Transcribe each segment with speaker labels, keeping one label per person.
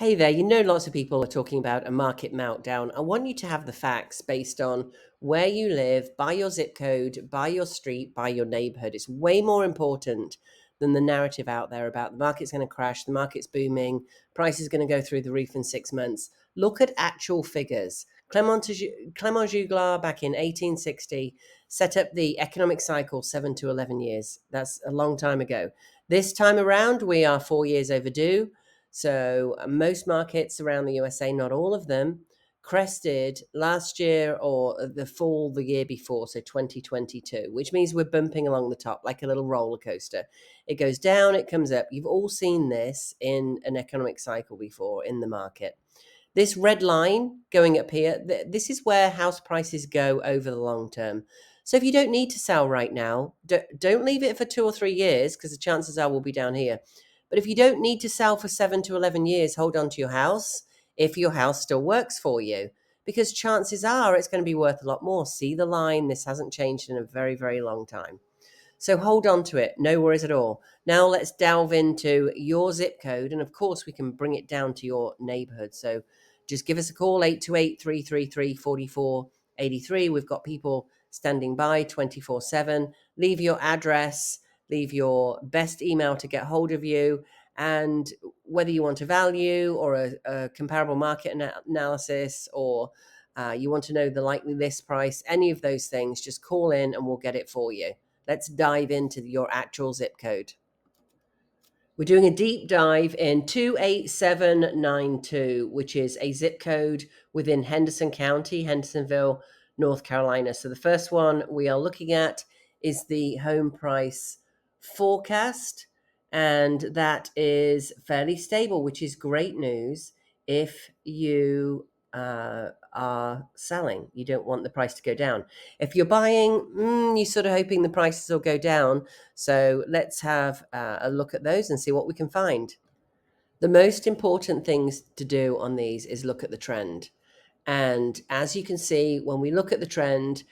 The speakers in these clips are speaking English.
Speaker 1: Hey there, lots of people are talking about a market meltdown. I want you to have the facts based on where you live, by your zip code, by your street, by your neighborhood. It's way more important than the narrative out there about the market's going to crash, the market's booming, price is going to go through the roof in 6 months. Look at actual figures. Clement Juglar back in 1860 set up the economic cycle 7 to 11 years. That's a long time ago. This time around, we are 4 years overdue. So most markets around the USA, not all of them, crested last year or the fall the year before, so 2022, which means we're bumping along the top like a little roller coaster. It goes down, it comes up. You've all seen this in an economic cycle before in the market. This red line going up here, this is where house prices go over the long term. So if you don't need to sell right now, don't leave it for 2 or 3 years because the chances are we'll be down here. But if you don't need to sell for 7 to 11 years, hold on to your house if your house still works for you, because chances are it's going to be worth a lot more. See the line? This hasn't changed in a very, very long time. So hold on to it. No worries at all. Now let's delve into your zip code. And of course, we can bring it down to your neighborhood. So just give us a call, 828-333-4483. We've got people standing by 24/7. Leave your address, leave your best email to get hold of you, and whether you want a value or a comparable market analysis, or you want to know the likely list price, any of those things, just call in and we'll get it for you. Let's dive into your actual zip code. We're doing a deep dive in 28792, which is a zip code within Henderson County, Hendersonville, North Carolina. So the first one we are looking at is the home price forecast, and that is fairly stable, which is great news if you are selling. You don't want the price to go down. If you're buying, you're sort of hoping the prices will go down. So let's have a look at those and see what we can find. The most important things to do on these is look at the trend. And as you can see, when we look at the trend,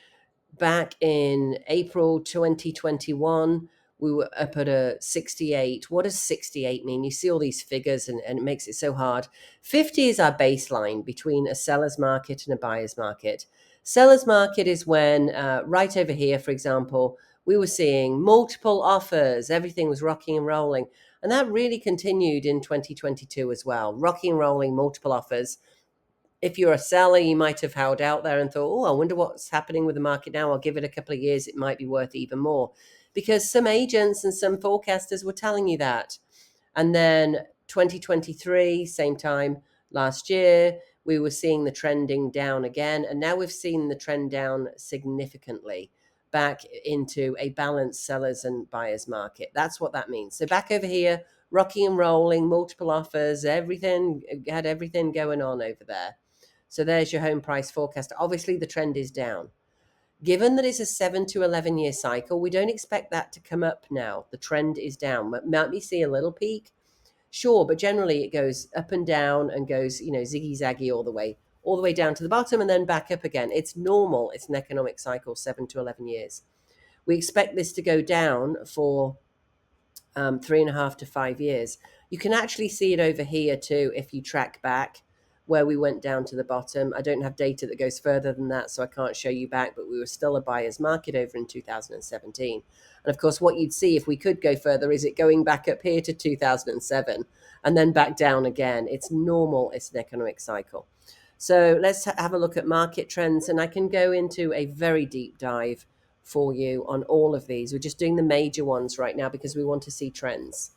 Speaker 1: back in April 2021, we were up at a 68. What does 68 mean? You see all these figures and it makes it so hard. 50 is our baseline between a seller's market and a buyer's market. Seller's market is when, right over here, for example, we were seeing multiple offers. Everything was rocking and rolling. And that really continued in 2022 as well. Rocking and rolling, multiple offers. If you're a seller, you might have held out there and thought, oh, I wonder what's happening with the market now. I'll give it a couple of years. It might be worth even more, because some agents and some forecasters were telling you that. And then 2023, same time last year, we were seeing the trending down again. And now we've seen the trend down significantly back into a balanced sellers and buyers market. That's what that means. So back over here, rocking and rolling, multiple offers, everything going on over there. So there's your home price forecast. Obviously, the trend is down. Given that it's a 7 to 11 year cycle, we don't expect that to come up now. The trend is down. Might we see a little peak? Sure, but generally it goes up and down and goes, ziggy zaggy all the way down to the bottom and then back up again. It's normal. It's an economic cycle, 7 to 11 years. We expect this to go down for 3.5 to 5 years. You can actually see it over here too if you track back where we went down to the bottom. I don't have data that goes further than that, so I can't show you back, but we were still a buyer's market over in 2017. And of course, what you'd see if we could go further is it going back up here to 2007 and then back down again. It's normal. It's an economic cycle. So let's have a look at market trends, and I can go into a very deep dive for you on all of these. We're just doing the major ones right now because we want to see trends.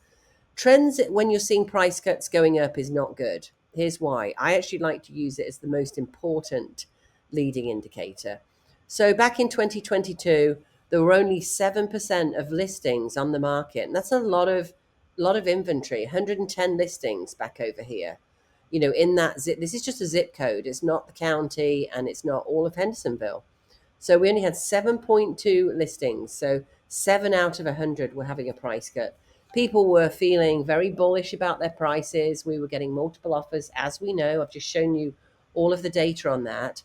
Speaker 1: Trends when you're seeing price cuts going up is not good. Here's why. I actually like to use it as the most important leading indicator. So back in 2022, there were only 7% of listings on the market. And that's a lot of inventory, 110 listings back over here. In that zip, this is just a zip code. It's not the county and it's not all of Hendersonville. So we only had 7.2 listings. So 7 out of 100 were having a price cut. People were feeling very bullish about their prices. We were getting multiple offers, as we know. I've just shown you all of the data on that.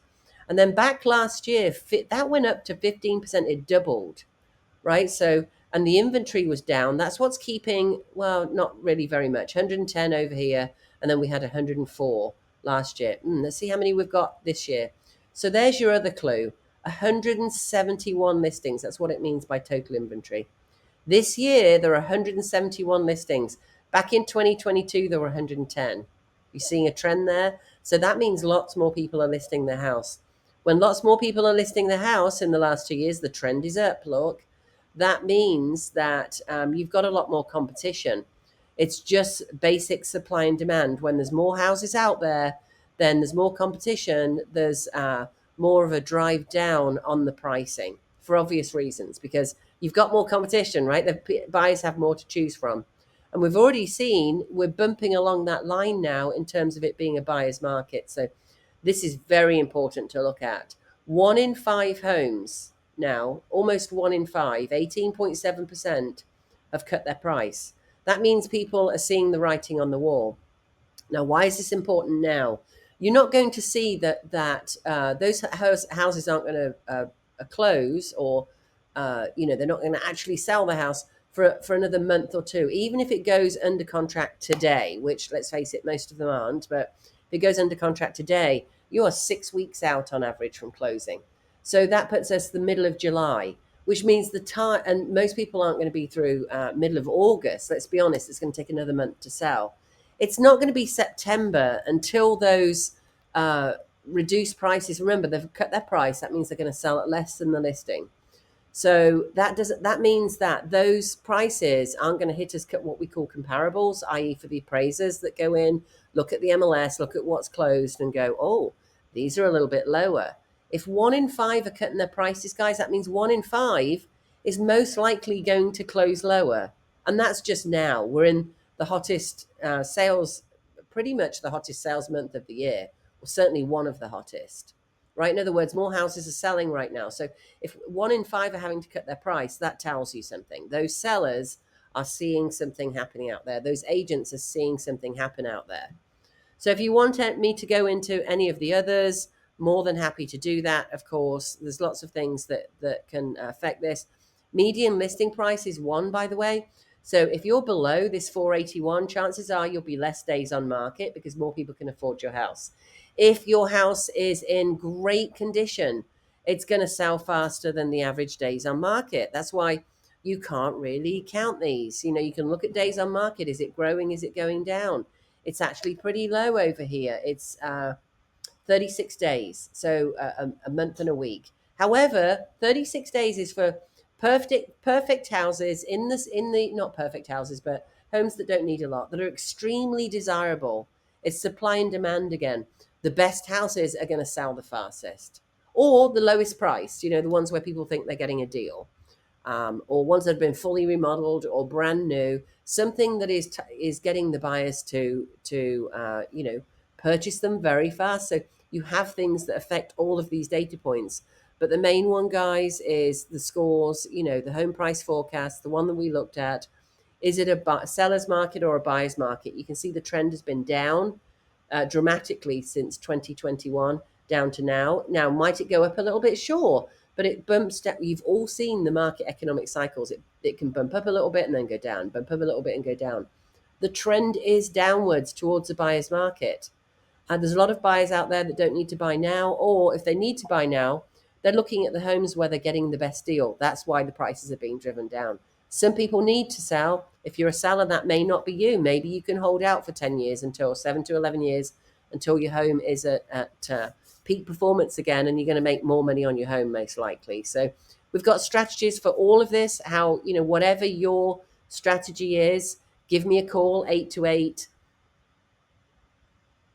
Speaker 1: And then back last year, that went up to 15%. It doubled, right? So, and the inventory was down. That's what's keeping, well, not really very much. 110 over here, and then we had 104 last year. Let's see how many we've got this year. So there's your other clue. 171 listings. That's what it means by total inventory. This year, there are 171 listings. Back in 2022, there were 110. You're seeing a trend there? So that means lots more people are listing their house. When lots more people are listing their house in the last 2 years, the trend is up, look. That means that you've got a lot more competition. It's just basic supply and demand. When there's more houses out there, then there's more competition. There's more of a drive down on the pricing for obvious reasons, because you've got more competition, right? The buyers have more to choose from. And we've already seen we're bumping along that line now in terms of it being a buyer's market. So this is very important to look at. 1 in 5 homes now, almost 1 in 5, 18.7% have cut their price. That means people are seeing the writing on the wall. Now, why is this important now? You're not going to see that those houses aren't going to close, or they're not going to actually sell the house for another month or two, even if it goes under contract today, which, let's face it, most of them aren't. But if it goes under contract today, you are 6 weeks out on average from closing. So that puts us the middle of July, which means the time, and most people aren't going to be through middle of August. Let's be honest, it's going to take another month to sell. It's not going to be September until those reduced prices. Remember, they've cut their price. That means they're going to sell at less than the listing. So that means that those prices aren't going to hit us what we call comparables, i.e. for the appraisers that go in, look at the MLS, look at what's closed and go, oh, these are a little bit lower. If 1 in 5 are cutting their prices, guys, that means 1 in 5 is most likely going to close lower. And that's just now. We're in the hottest sales, pretty much the hottest sales month of the year, or certainly one of the hottest. Right? In other words, more houses are selling right now. So if 1 in 5 are having to cut their price, that tells you something. Those sellers are seeing something happening out there. Those agents are seeing something happen out there. So if you want me to go into any of the others, more than happy to do that, of course. There's lots of things that can affect this. Median listing price is 1, by the way. So if you're below this 481, chances are you'll be less days on market because more people can afford your house. If your house is in great condition, it's going to sell faster than the average days on market. That's why you can't really count these. You can look at days on market. Is it growing? Is it going down? It's actually pretty low over here. It's 36 days, so a month and a week. However, 36 days is for perfect houses in the not perfect houses, but homes that don't need a lot, that are extremely desirable. It's supply and demand again. The best houses are going to sell the fastest, or the lowest price. The ones where people think they're getting a deal, or ones that have been fully remodeled or brand new. Something that is getting the buyers to purchase them very fast. So you have things that affect all of these data points. But the main one, guys, is the scores, the home price forecast, the one that we looked at. Is it a seller's market or a buyer's market? You can see the trend has been down dramatically since 2021 down to now. Now, might it go up a little bit? Sure. But it bumps down. You've all seen the market economic cycles. It can bump up a little bit and then go down, bump up a little bit and go down. The trend is downwards towards the buyer's market. And there's a lot of buyers out there that don't need to buy now, or if they need to buy now, they're looking at the homes where they're getting the best deal. That's why the prices are being driven down. Some people need to sell. If you're a seller, that may not be you. Maybe you can hold out for 10 years until 7 to 11 years until your home is at peak performance again, and you're going to make more money on your home most likely. So we've got strategies for all of this. How, whatever your strategy is, give me a call, 828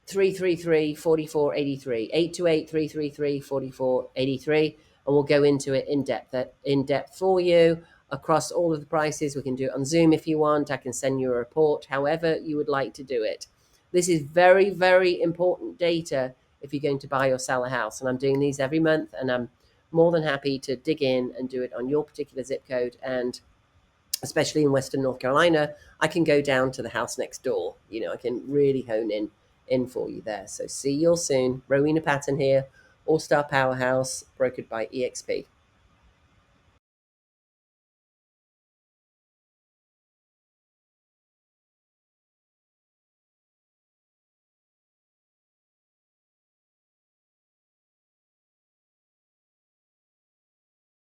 Speaker 1: 333 4483, 828 333 4483, and we'll go into it in depth for you across all of the prices. We can do it on Zoom if you want. I can send you a report, however you would like to do it. This is very, very important data if you're going to buy or sell a house, and I'm doing these every month, and I'm more than happy to dig in and do it on your particular zip code. And especially in Western North Carolina, I can go down to the house next door. I can really hone in for you there. So see you all soon. Rowena Patton here, All-Star Powerhouse, brokered by EXP.